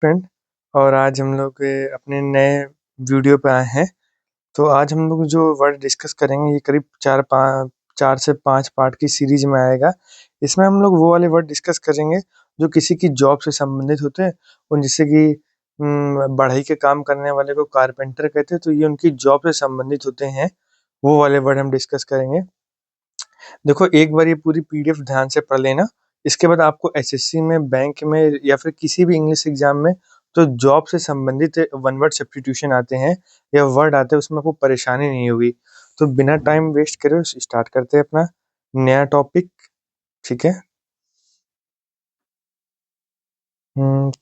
Friend. और आज हम लोग अपने नए वीडियो पे आए हैं। तो आज हम लोग जो वर्ड डिस्कस करेंगे ये करीब 4 से 5 पार्ट की सीरीज में आएगा। इसमें हम लोग वो वाले वर्ड डिस्कस करेंगे जो किसी की जॉब से संबंधित होते हैं। उन जैसे कि बढ़ई के काम करने वाले को कारपेंटर कहते हैं, तो ये उनकी जॉब से संबंधित होते हैं। वो वाले वर्ड हम डिस्कस करेंगे। देखो, एक बार ये पूरी पीडीएफ ध्यान से पढ़ लेना। इसके बाद आपको एसएससी में, बैंक में या फिर किसी भी इंग्लिश एग्जाम में तो जॉब से संबंधित वन वर्ड सब्स्टिट्यूशन आते हैं या वर्ड आते हैं, उसमें आपको परेशानी नहीं होगी। तो बिना टाइम वेस्ट करे स्टार्ट करते हैं अपना नया टॉपिक। ठीक है।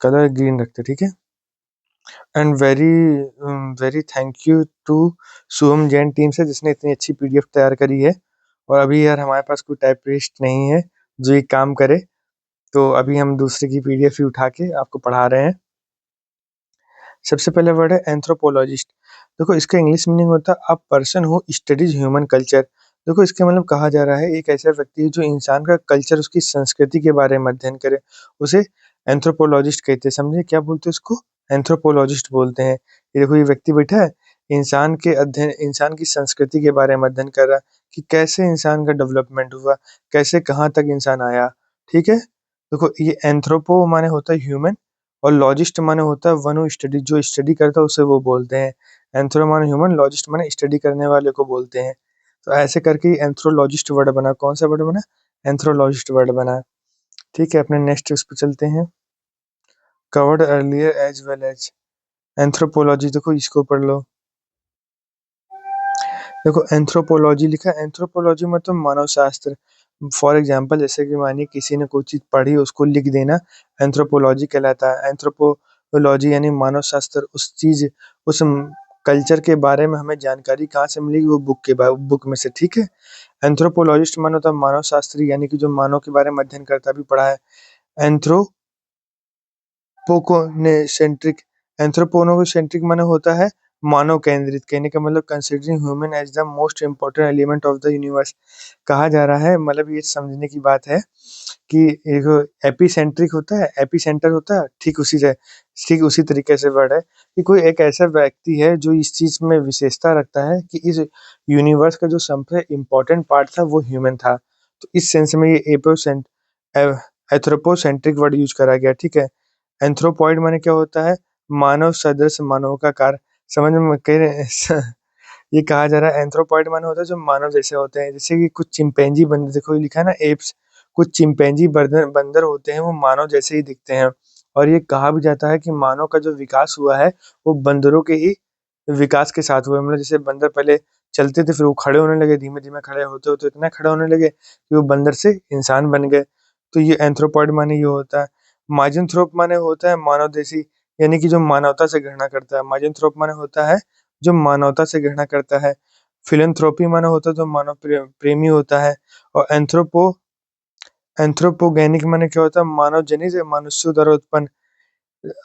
कलर ग्रीन रखते हैं, ठीक है। And very very thank you to Shubham Jain team से, जिसने इतनी अच्छी पीडीएफ तैयार करी है। और अभी यार हमारे पास कोई टाइपिस्ट नहीं है जो ये काम करे, तो अभी हम दूसरे की पीडीएफ ही उठा के आपको पढ़ा रहे हैं। सबसे पहले वर्ड है एंथ्रोपोलॉजिस्ट। देखो, इसका इंग्लिश मीनिंग होता है a person who studies human culture. देखो, इसके मतलब कहा जा रहा है एक ऐसा व्यक्ति है जो इंसान का कल्चर, उसकी संस्कृति के बारे में अध्ययन करे, उसे एंथ्रोपोलॉजिस्ट कहते हैं। समझे क्या बोलते हैं उसको? एंथ्रोपोलॉजिस्ट बोलते हैं। ये देखो, ये व्यक्ति बैठा है, इंसान की संस्कृति के बारे में अध्ययन कर रहा है कि कैसे इंसान का डेवलपमेंट हुआ, कैसे कहाँ तक इंसान आया। ठीक है। देखो, ये एंथ्रोपो माने होता है ह्यूमन, और लॉजिस्ट माने होता है वन हू स्टडी, जो स्टडी करता है उसे वो बोलते हैं। एंथ्रो माने ह्यूमन, लॉजिस्ट माने स्टडी करने वाले को बोलते हैं। तो ऐसे करके एंथ्रोलॉजिस्ट वर्ड बना। कौन सा वर्ड बना? एंथ्रोलॉजिस्ट वर्ड बना। ठीक है, अपने नेक्स्ट उस पर चलते हैं। Covered earlier as well as anthropology. देखो, इसको पढ़ लो। देखो, एंथ्रोपोलॉजी लिखा है। एंथ्रोपोलॉजी मतलब मानव शास्त्र। फॉर एग्जाम्पल, जैसे कि मानिए किसी ने कोई चीज पढ़ी, उसको लिख देना, एंथ्रोपोलॉजी कहलाता है। एंथ्रोपोलॉजी यानी मानव शास्त्र। उस चीज, उस कल्चर के बारे में हमें जानकारी कहाँ से मिलेगी? वो बुक में से। ठीक है। एंथ्रोपोलॉजिस्ट मानो तो मानव शास्त्री, यानी कि जो मानव के बारे में अध्ययन करता भी पढ़ा है। एंथ्रोपोकोसेंट्रिक। एंथ्रोपोनोसेंट्रिक माने होता है मानव केंद्रित। कहने का मतलब considering human as the most important element of the universe. कहा जा रहा है, मतलब ये समझने की बात है कि एक एपीसेंट्रिक होता है, एपीसेंटर होता है, ठीक उसी तरीके से वर्ड है कि कोई एक ऐसा व्यक्ति है जो इस चीज में विशेषता रखता है कि इस यूनिवर्स का जो सबसे इम्पोर्टेंट पार्ट था वो ह्यूमन था। तो इस सेंस में ये एथ्रोपोसेंट्रिक वर्ड यूज करा गया। ठीक है। एंथ्रोपॉइड माने क्या होता है? मानव सदृश, मानव का कार। समझ में कह रहे हैं? ये कहा जा रहा है एंथ्रोपॉइड माने होता है जो मानव जैसे होते हैं। जैसे कि कुछ चिंपैंजी बंदर, देखो ये लिखा है ना एप्स, कुछ चिंपैंजी बंदर बंदर होते हैं, वो मानव जैसे ही दिखते हैं। और ये कहा भी जाता है कि मानव का जो विकास हुआ है वो बंदरों के ही विकास के साथ हुआ है। मतलब जैसे बंदर पहले चलते थे, फिर वो खड़े होने लगे, धीमे धीमे खड़े होते होते इतना खड़े होने लगे कि वो बंदर से इंसान बन गए। तो ये एंथ्रोपॉइड माने ये होता है। माइज़ेनथ्रोप माने होता है मानवदेशी, यानी कि जो मानवता से घृणा करता है। माइज़ेनथ्रोप माने होता है जो मानवता से घृणा करता है। फिलैंथ्रोपी माने होता है जो मानव प्रेमी होता है। और एंथ्रोपोगेनिक माने क्या होता है? मानव जनित, मनुष्य द्वारा उत्पन्न।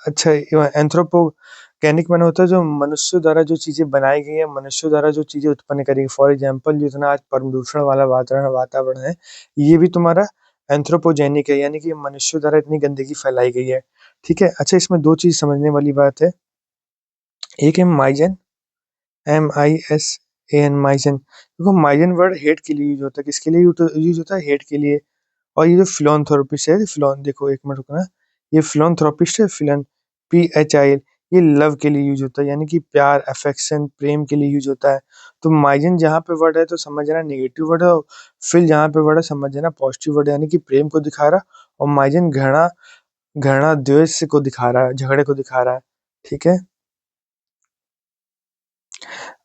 अच्छा, एंथ्रोपोगेनिक माने होता है जो मनुष्य द्वारा जो चीजें बनाई गई है, मनुष्य द्वारा जो चीजें उत्पन्न करी। फॉर एग्जाम्पल, जितना आज प्रदूषण वाला वातावरण है, ये भी तुम्हारा एंथ्रोपोजेनिक है, यानी कि मनुष्य द्वारा इतनी गंदगी फैलाई गई है। ठीक है। अच्छा, इसमें दो चीज समझने वाली बात है। एक है माइजन, MISAN, माइजन। देखो, माइजन वर्ड हेट के लिए यूज होता है। किसके लिए यूज होता है? हेट के लिए। और ये जो फिलोन्थ्रोपिस्ट है, देखो एक मिनट रुकना, ये फिलोन्थ्रोपिस्ट है, PHIL, ये लव के लिए यूज होता है, यानी कि प्यार, अफेक्शन, प्रेम के लिए यूज होता है। तो माइजन जहाँ पे वर्ड है तो समझ जाना नेगेटिव वर्ड है, और फिल जहाँ पे वर्ड है समझ जाना पॉजिटिव वर्ड है, यानी कि प्रेम को दिखा रहा। और माइजन घृणा, द्वेष को दिखा रहा है, झगड़े को दिखा रहा है। ठीक है।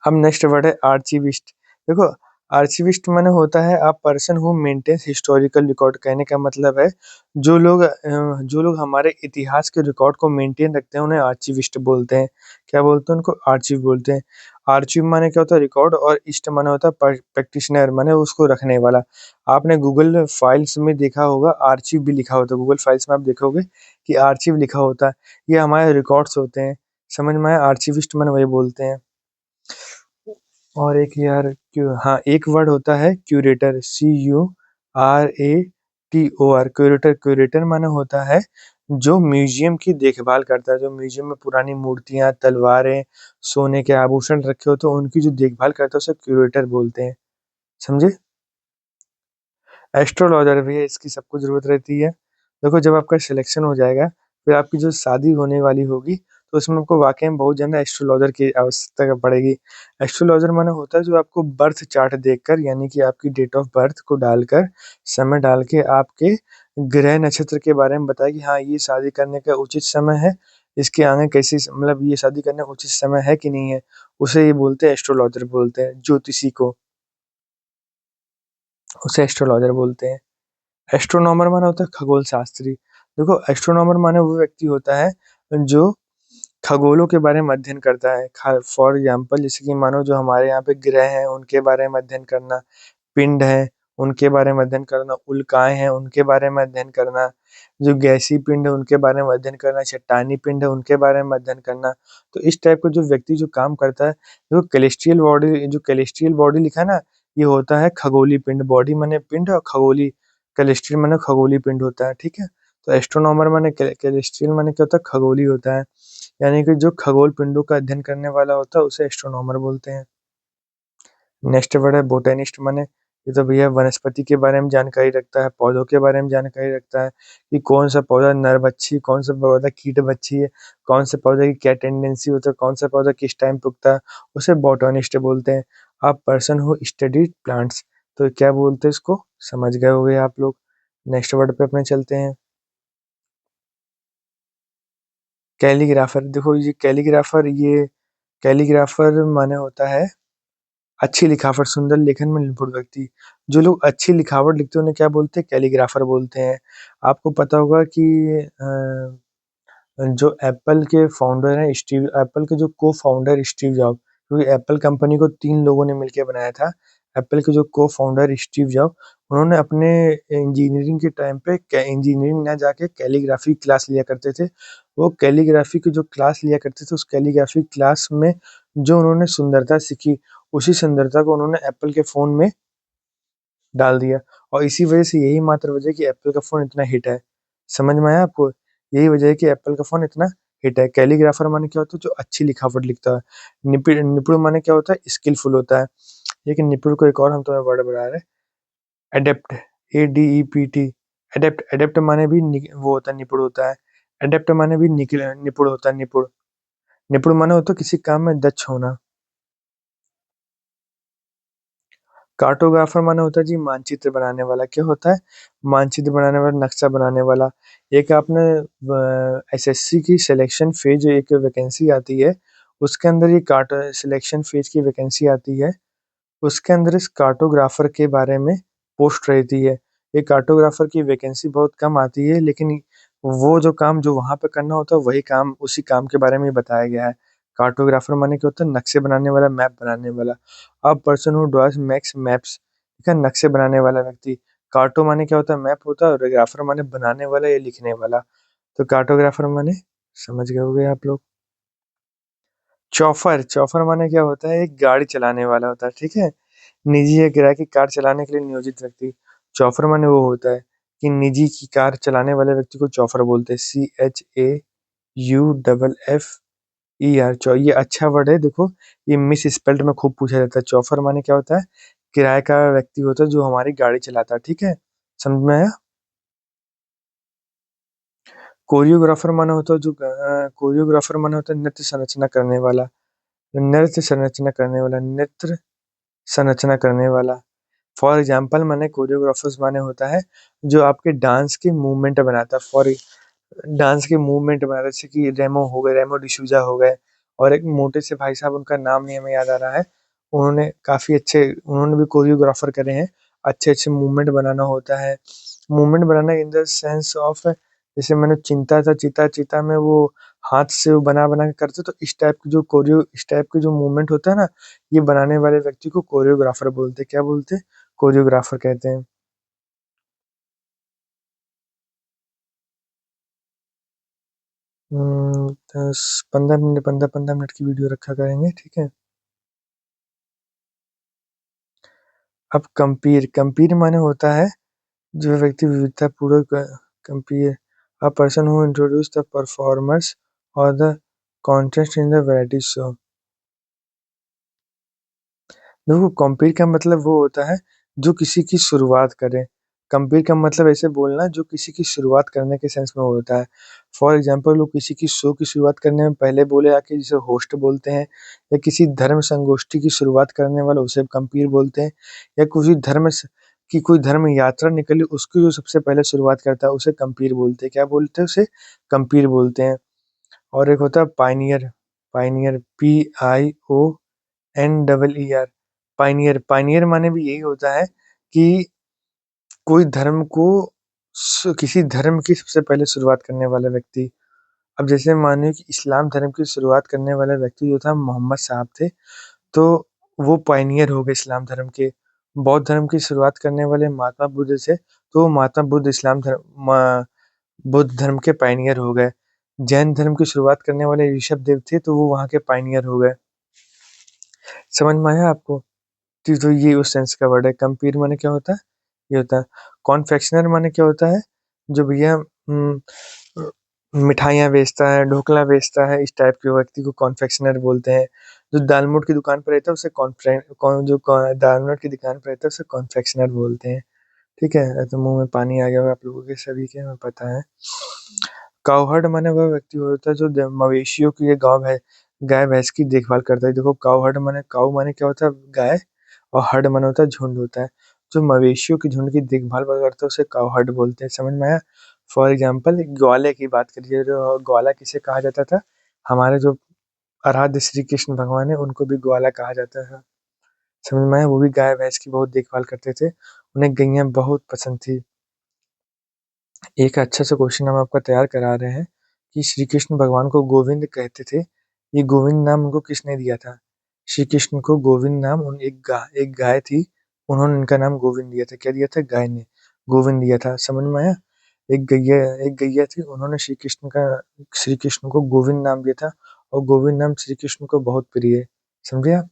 अब नेक्स्ट वर्ड है आर्चिविस्ट। देखो, आर्चिविस्ट माने होता है a person who maintains historical record. कहने का मतलब है जो लोग हमारे इतिहास के रिकॉर्ड को मेंटेन रखते हैं उन्हें आर्चिविस्ट बोलते हैं। क्या बोलते हैं उनको? आर्चिव बोलते हैं। आर्चिव माने क्या होता है? रिकॉर्ड। और इस्ट माने होता है प्रैक्टिशनर, माने उसको रखने वाला। आपने गूगल फाइल्स में देखा होगा आर्चिव भी लिखा होता है। गूगल फाइल्स में आप देखोगे कि आर्चिव लिखा होता है। ये हमारे रिकॉर्ड्स होते हैं। समझ में आया? आर्चिविस्ट माने वही बोलते हैं। और एक यार हाँ, एक वर्ड होता है क्यूरेटर, CURATOR। क्यूरेटर माने होता है जो म्यूज़ियम की देखभाल करता है, जो म्यूज़ियम में पुरानी मूर्तियाँ, तलवारें, सोने के आभूषण रखे होते हैं, उनकी जो देखभाल करता है उसे क्यूरेटर बोलते हैं, समझे? एस्ट्रोलॉजर भैया इसकी सबको ज़रूरत रहती है। देखो जब आपका सिलेक्शन हो जाएगा, फिर आपकी जो शादी होने वाली होगी, तो उसमें आपको वाक़ई में बहुत ज़्यादा एस्ट्रोलॉजर की आवश्यकता पड़ेगी। एस्ट्रोलॉजर माने होता है जो आपको बर्थ चार्ट देखकर यानी कि आपकी डेट ऑफ बर्थ को डालकर, समय डाल के आपके ग्रह नक्षत्र के बारे में बताए कि हाँ, ये शादी करने का उचित समय है, इसके आगे कैसी मतलब ये शादी करने का उचित समय है कि नहीं है, उसे ये बोलते हैं एस्ट्रोलॉजर बोलते हैं, ज्योतिषी को, उसे एस्ट्रोलॉजर बोलते हैं। एस्ट्रोनॉमर माने होता है खगोल शास्त्री। देखो एस्ट्रोनॉमर माने वो व्यक्ति होता है जो खगोलों के बारे में अध्ययन करता है। फॉर एग्जाम्पल जैसे कि मानो जो हमारे यहाँ पे ग्रह हैं उनके बारे में अध्ययन करना, पिंड हैं उनके बारे में अध्ययन करना, उल्काएँ हैं उनके बारे में अध्ययन करना, जो गैसीय पिंड है उनके बारे में अध्ययन करना, चट्टानी पिंड है उनके बारे में अध्ययन करना। तो इस टाइप का जो व्यक्ति जो काम करता है, देखो कैलेस्ट्रियल बॉडी लिखा है ना, ये होता है खगोलीय पिंड। बॉडी माने पिंड और खगोलीय कैलेस्ट्रियल माने खगोलीय पिंड होता है, ठीक है? तो एस्ट्रोनॉमर माने कैलेस्ट्रियल माने क्या होता है खगोलीय होता है, यानी कि जो खगोल पिंडों का अध्ययन करने वाला होता है उसे एस्ट्रोनॉमर बोलते हैं। नेक्स्ट वर्ड है बोटेनिस्ट माने ये तो भैया वनस्पति के बारे में जानकारी रखता है, पौधों के बारे में जानकारी रखता है कि कौन सा पौधा नर बच्ची, कौन सा पौधा कीट बच्ची है, कौन से पौधे की क्या टेंडेंसी होता है, कौन सा पौधा किस टाइम पे उगता है, उसे बोटनिस्ट बोलते हैं। आप पर्सन हु स्टडीड प्लांट्स, तो क्या बोलते हैं इसको, समझ गए होंगे आप लोग। नेक्स्ट वर्ड पे अपने चलते हैं। कैलीग्राफर, देखो ये कैलीग्राफर माने होता है अच्छी लिखावट, सुंदर लेखन में निपुण व्यक्ति। जो लोग अच्छी लिखावट लिखते हैं उन्हें क्या बोलते हैं? कैलीग्राफर बोलते हैं। आपको पता होगा कि जो एप्पल के फाउंडर हैं स्टीव एप्पल के जो को-फाउंडर स्टीव जॉब, क्योंकि एप्पल कंपनी को 3 लोगों ने मिलके बनाया था। एप्पल के जो को-फाउंडर स्टीव जॉब, उन्होंने अपने इंजीनियरिंग के टाइम पे इंजीनियरिंग ना जाके कैलीग्राफी क्लास लिया करते थे। वो कैलीग्राफी की जो क्लास लिया करते थे, उस कैलीग्राफी क्लास में जो उन्होंने सुंदरता सीखी, उसी सुंदरता को उन्होंने एप्पल के फ़ोन में डाल दिया और इसी वजह से यही मात्र वजह है कि एप्पल का फ़ोन इतना हिट है। समझ में आया आपको? यही वजह है कि एप्पल का फ़ोन इतना हिट है। कैलीग्राफर माने क्या होता है? जो अच्छी लिखावट लिखता है। निपुण माने क्या होता है? स्किलफुल होता है। लेकिन निपुण को एक और हम तुम्हें वर्ड बता रहे हैं, एडेप्ट, एडीईपीटी। एडेप्ट माने भी वो होता है, निपुण होता है। एडेप्ट माने भी निपुण होता है, निपुण। निपुण माने होता है किसी काम में दक्ष होना। कार्टोग्राफर माने होता है जी मानचित्र बनाने वाला। क्या होता है? मानचित्र बनाने वाला, नक्शा बनाने वाला। एक आपने एसएससी की सिलेक्शन फेज एक वैकेंसी आती है, उसके अंदर ये कार्ट सिलेक्शन फेज की वैकेंसी आती है, उसके अंदर इस कार्टोग्राफर के बारे में पोस्ट रहती है। ये कार्टोग्राफर की वैकेंसी बहुत कम आती है, लेकिन वो जो काम जो वहाँ पे करना होता है, वही काम उसी काम के बारे में ही बताया गया है। कार्टोग्राफर माने क्या होता है? नक्शे बनाने वाला, मैप बनाने वाला। A person who drawers makes maps, ठीक है? नक्शे बनाने वाला व्यक्ति। कार्टो माने क्या होता है? मैप होता है और ग्राफर माने बनाने वाला या लिखने वाला। तो कार्टोग्राफर माने समझ गए होंगे आप लोग। चौफर, चौफर माने क्या होता है? एक गाड़ी चलाने वाला होता है, ठीक है? निजी या किराए की कार चलाने के लिए नियोजित व्यक्ति। चौफर माने वो होता है कि निजी की कार चलाने वाले व्यक्ति को चौफर बोलते हैं। CHAUFFER। ये अच्छा वर्ड है, देखो ये मिस स्पेल्ड में खूब पूछा जाता है। चौफर माने क्या होता है? किराए का व्यक्ति होता है जो हमारी गाड़ी चलाता है, ठीक है? समझ में आया? कोरियोग्राफर माने होता है नृत्य संरचना करने वाला। नृत्य संरचना करने वाला। फॉर एग्जाम्पल माने कोरियोग्राफर्स माने होता है जो आपके डांस के मूवमेंट बनाता है। डांस के मूवमेंट बनाता है, जैसे कि रेमो हो गए, रेमो डिसूजा हो गए, और एक मोटे से भाई साहब, उनका नाम नहीं हमें याद आ रहा है। उन्होंने भी कोरियोग्राफर करे हैं। अच्छे-अच्छे मूवमेंट बनाना होता है। Movement banana in the sense of, जैसे मैंने चिंता था, चीता में वो हाथ से वो बना-बना के करते, तो इस टाइप के जो मूवमेंट होता है ना, ये बनाने वाले व्यक्ति को कोरियोग्राफर बोलते हैं। क्या बोलते हैं? कोरियोग्राफर कहते हैं। 10-15 मिनट 15-15 मिनट की वीडियो रखा करेंगे, ठीक है? अब कंपेयर, कंपेयर माने होता है जो व्यक्ति विविधतापूर्वक compare A person who introduced the performers or the contest in the variety show। देखो कम्पीट का मतलब वो होता है जो किसी की शुरुआत करे। कम्पीट का मतलब ऐसे बोलना जो किसी की शुरुआत करने के सेंस में होता है। फॉर एग्जांपल वो किसी की शो की शुरुआत करने में पहले बोले आके जिसे होस्ट बोलते हैं, या किसी धर्म संगोष्ठी की शुरुआत करने वाला उसे कम्पीर बोलते हैं, या किसी धर्म की कोई धर्म यात्रा निकली उसकी जो सबसे पहले शुरुआत करता है उसे कम्पीर बोलते हैं। क्या बोलते हैं उसे? कम्पीर बोलते हैं। और एक होता है Pioneer. Pioneer PIONER। Pioneer Pioneer माने भी यही होता है कि कोई धर्म को किसी धर्म की सबसे पहले शुरुआत करने वाला व्यक्ति। अब जैसे मानिए कि इस्लाम धर्म की शुरुआत करने वाला व्यक्ति जो था मोहम्मद साहब थे, तो वो पायनियर हो गए इस्लाम धर्म के। बौद्ध धर्म की शुरुआत करने वाले महात्मा बुद्ध थे, तो महात्मा बुद्ध बुद्ध धर्म के पायनियर हो गए। जैन धर्म की शुरुआत करने वाले ऋषभ देव थे, तो वो वहाँ के पायनियर हो गए। समझ में आया आपको? तो ये उस सेंस का वर्ड है। कम्पीर माने क्या होता है? ये होता है। कॉन्फेक्शनर माने क्या होता है? जो भैया मिठाइयाँ बेचता है, ढोकला बेचता है, इस टाइप के व्यक्ति को कॉन्फेक्शनर बोलते हैं। जो दालमोट की दुकान पर रहता है उसे दालमोट की दुकान पर रहता है उसे कॉन्फेक्शनर बोलते हैं। ठीक है? तो मुँह में पानी आ गया होगा आप लोगों के सभी के, हमें पता है। काउहर्ड माने वह व्यक्ति होता है जो मवेशियों की या गाय भैंस की देखभाल करता है। देखो काउहर्ड माने, काऊ माने क्या होता है? गाय, और हर्ड माने होता है झुंड होता है। जो मवेशियों की झुंड की देखभाल करता है उसे काउहर्ड बोलते हैं। समझ में आया? फॉर एग्जाम्पल ग्वाले की बात करिए, जो ग्वाला किसे कहा जाता था? हमारे जो आराध्य श्री कृष्ण भगवान है उनको भी ग्वाला कहा जाता था। समझ में आया? वो भी गाय भैंस की बहुत देखभाल करते थे, उन्हें गैया बहुत पसंद थी। एक अच्छा सा क्वेश्चन हम आपका तैयार करा रहे हैं कि श्री कृष्ण भगवान को गोविंद कहते थे, ये गोविंद नाम उनको किसने दिया था? श्री कृष्ण को गोविंद नाम एक गाय थी, उन्होंने इनका नाम गोविंद दिया था। क्या दिया था? गाय ने गोविंद दिया था। समझ में आया? एक गैया थी, उन्होंने श्री कृष्ण को गोविंद नाम दिया था, और गोविंद नाम श्री कृष्ण को बहुत प्रिय है। समझे आप?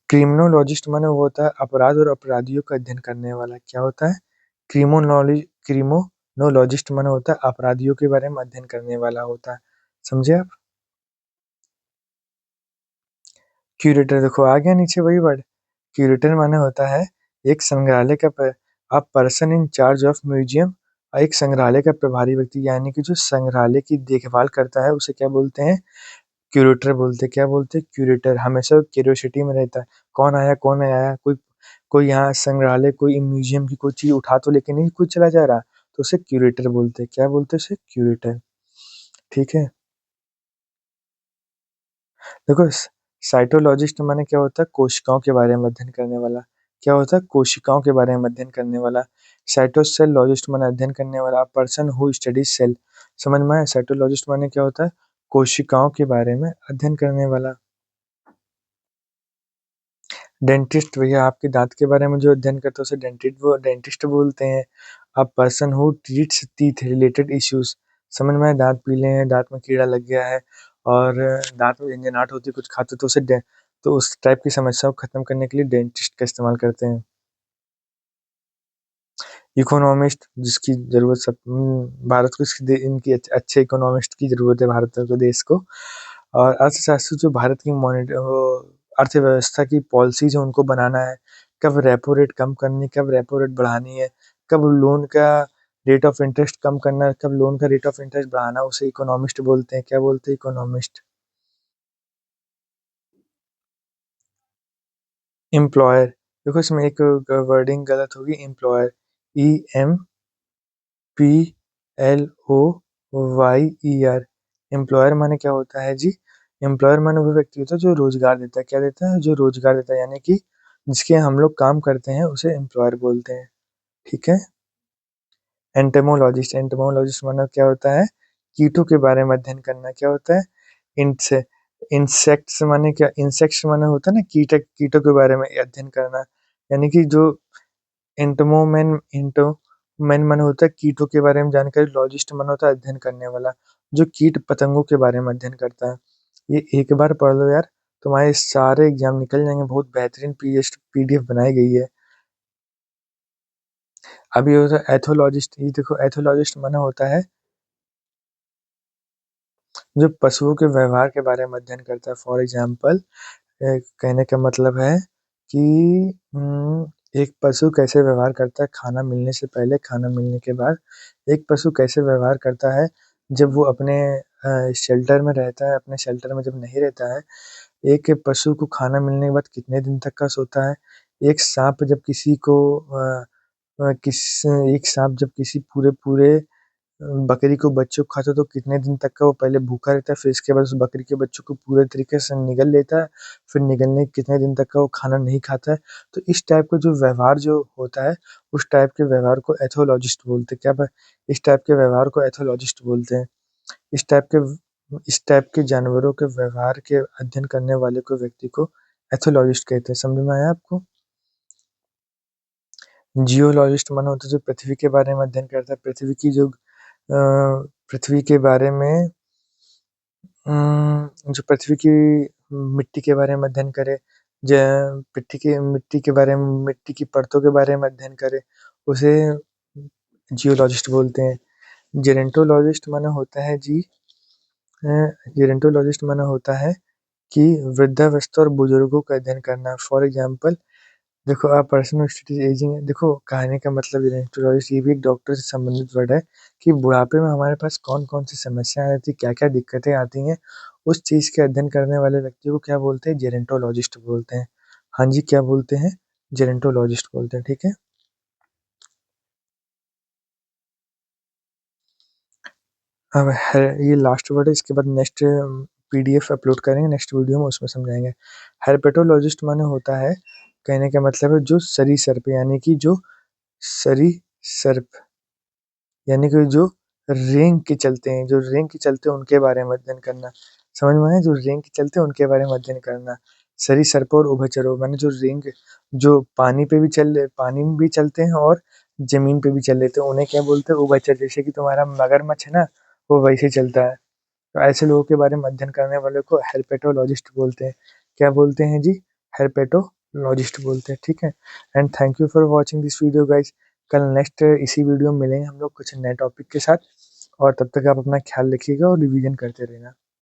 क्रिमिनोलॉजिस्ट माने वो होता है अपराध और अपराधियों का अध्ययन करने वाला। क्या होता है? क्रिमिनोलॉजिस्ट माने होता है अपराधियों के बारे में अध्ययन करने वाला होता है। समझे आप? क्यूरेटर, देखो आ गया नीचे वही वर्ड। क्यूरेटर माने होता है एक संग्रहालय का person in charge of museum. एक संग्रहालय का प्रभारी व्यक्ति, यानी कि जो संग्रहालय की देखभाल करता है उसे क्या बोलते हैं? क्यूरेटर बोलते हैं। क्या बोलते हैं? क्यूरेटर। हमेशा क्यूरियोसिटी में रहता है, कौन आया कौन नहीं आया, कोई कोई यहाँ संग्रहालय कोई म्यूजियम की कोई चीज उठा तो लेके नहीं कोई चला जा रहा, तो उसे क्यूरेटर बोलते हैं। क्या बोलते हैं उसे? क्यूरेटर। ठीक है? देखो साइटोलॉजिस्ट माने क्या होता है? कोशिकाओं के बारे में अध्ययन करने वाला। क्या होता है? कोशिकाओं के बारे में अध्ययन करने वाला। साइटोसेलॉजिस्ट माने अध्ययन करने वाला, पर्सन हु स्टडीज सेल। समझ में आया? साइटोलॉजिस्ट माने क्या होता है? कोशिकाओं के बारे में अध्ययन करने वाला। डेंटिस्ट, भैया आपके दांत के बारे में जो अध्ययन करता है उसे डेंटिस्ट बोलते हैं। अ person who treats teeth related issues. समझ में आया? दांत पीले हैं, दांत में कीड़ा लग गया है, और दांत में झंझनाहट होती है कुछ खाते तो उस टाइप की समस्या को खत्म करने के लिए डेंटिस्ट का इस्तेमाल करते हैं। इकोनॉमिस्ट, जिसकी जरूरत भारत को इनकी अच्छे इकोनॉमिस्ट की जरूरत है भारत को, देश को। और अर्थशास्त्री, जो भारत की अर्थव्यवस्था की पॉलिसीज है उनको बनाना है। कब रेपो रेट कम करनी, कब रेपो रेट बढ़ानी है, कब लोन का रेट ऑफ इंटरेस्ट कम करना है, कब लोन का रेट ऑफ इंटरेस्ट बढ़ाना, उसे इकोनॉमिस्ट बोलते हैं। क्या बोलते हैं? इकोनॉमिस्ट। एम्प्लॉयर, देखो इसमें एक वर्डिंग गलत होगी। Employer EMPLOYER। एम्प्लॉयर माने क्या होता है जी? एम्प्लॉयर माने वो व्यक्ति होता है जो रोजगार देता है। क्या देता है? जो रोजगार देता है, यानी कि जिसके हम लोग काम करते हैं उसे एम्प्लॉयर बोलते हैं। ठीक है? एंटेमोलॉजिस्ट माने क्या होता है? कीटों के बारे में अध्ययन करना। क्या होता है? इंसे इंसेक्ट्स माने होता है ना कीटों के बारे में अध्ययन करना, यानी कि जो एंटोमैन मन होता है कीटों के बारे में जानकारी, लॉजिस्ट मन होता है अध्ययन करने वाला, जो कीट पतंगों के बारे में अध्ययन करता है। ये एक बार पढ़ लो यार, तुम्हारे सारे एग्जाम निकल जाएंगे। बहुत बेहतरीन पीडीएफ बनाई गई है। अब ये होता है एथोलॉजिस्ट। ये देखो एथोलॉजिस्ट माने होता है जो पशुओं के व्यवहार के बारे में अध्ययन करता है। फॉर एग्जाम्पल कहने का मतलब है कि एक पशु कैसे व्यवहार करता है खाना मिलने से पहले, खाना मिलने के बाद। एक पशु कैसे व्यवहार करता है जब वो अपने शेल्टर में रहता है, अपने शेल्टर में जब नहीं रहता है। एक पशु को खाना मिलने के बाद कितने दिन तक का सोता है। एक साँप जब किसी को अ किस एक साँप जब किसी पूरे-पूरे बकरी को बच्चों को खाता है तो कितने दिन तक का वो पहले भूखा रहता है, फिर इसके बाद उस बकरी के बच्चों को पूरे तरीके से निगल लेता है, फिर निगलने के कितने दिन तक का वो खाना नहीं खाता है। तो इस टाइप का जो व्यवहार जो होता है, उस टाइप के व्यवहार को एथोलॉजिस्ट बोलते हैं। क्या ब इस टाइप के व्यवहार को एथोलॉजिस्ट बोलते हैं। इस टाइप के जानवरों के व्यवहार के अध्ययन करने वाले को व्यक्ति को एथोलॉजिस्ट कहते हैं। समझ में आया आपको? जियोलॉजिस्ट माने होता है जो पृथ्वी के बारे में अध्ययन करता है, पृथ्वी के बारे में जो पृथ्वी की मिट्टी के बारे में अध्ययन करे, ज मिट्टी के बारे में, मिट्टी की परतों के बारे में अध्ययन करे, उसे जियोलॉजिस्ट बोलते हैं। जेरेंटोलॉजिस्ट माने होता है जी जेरेंटोलॉजिस्ट माने होता है कि वृद्धावस्था और बुजुर्गों का अध्ययन करना। फॉर एग्जाम्पल देखो पर्सन हू स्टडीज एजिंग है। देखो कहने का मतलब जेरेंटोलॉजिस्ट ये भी एक डॉक्टर से संबंधित वर्ड है कि बुढ़ापे में हमारे पास कौन-कौन सी समस्याएँ आती हैं, क्या-क्या दिक्कतें आती हैं, उस चीज़ के अध्ययन करने वाले व्यक्ति को क्या बोलते हैं? जेरेंटोलॉजिस्ट बोलते हैं। हाँ जी, क्या बोलते हैं? जेरेंटोलॉजिस्ट बोलते हैं, ठीक है? अब है ये लास्ट वर्ड है, इसके बाद नेक्स्ट पीडीएफ अपलोड करेंगे नेक्स्ट वीडियो में, उसमें समझाएँगे। हेर्पेटोलॉजिस्ट माने होता है, कहने का मतलब है जो सरीसृप यानी कि जो सरीसृप यानी कि जो रेंग के चलते हैं, जो रेंग के चलते हैं उनके बारे में अध्ययन करना। समझ में आया? जो रेंग के चलते हैं उनके बारे में अध्ययन करना। सरीसृप और उभयचरों माने जो पानी में भी चलते हैं और ज़मीन पे भी चल लेते हैं, उन्हें क्या बोलते हैं? उभयचर। जैसे कि तुम्हारा मगरमच्छ है ना, वो वैसे चलता है। तो ऐसे लोगों के बारे में अध्ययन करने वाले को हेर्पेटोलॉजिस्ट बोलते हैं। क्या बोलते हैं जी? हेर्पेटोलॉजिस्ट बोलते हैं, ठीक है? And thank you for watching this video guys. कल नेक्स्ट इसी वीडियो में मिलेंगे हम लोग कुछ नए टॉपिक के साथ और तब तक आप अपना ख्याल रखिएगा और रिवीजन करते रहना।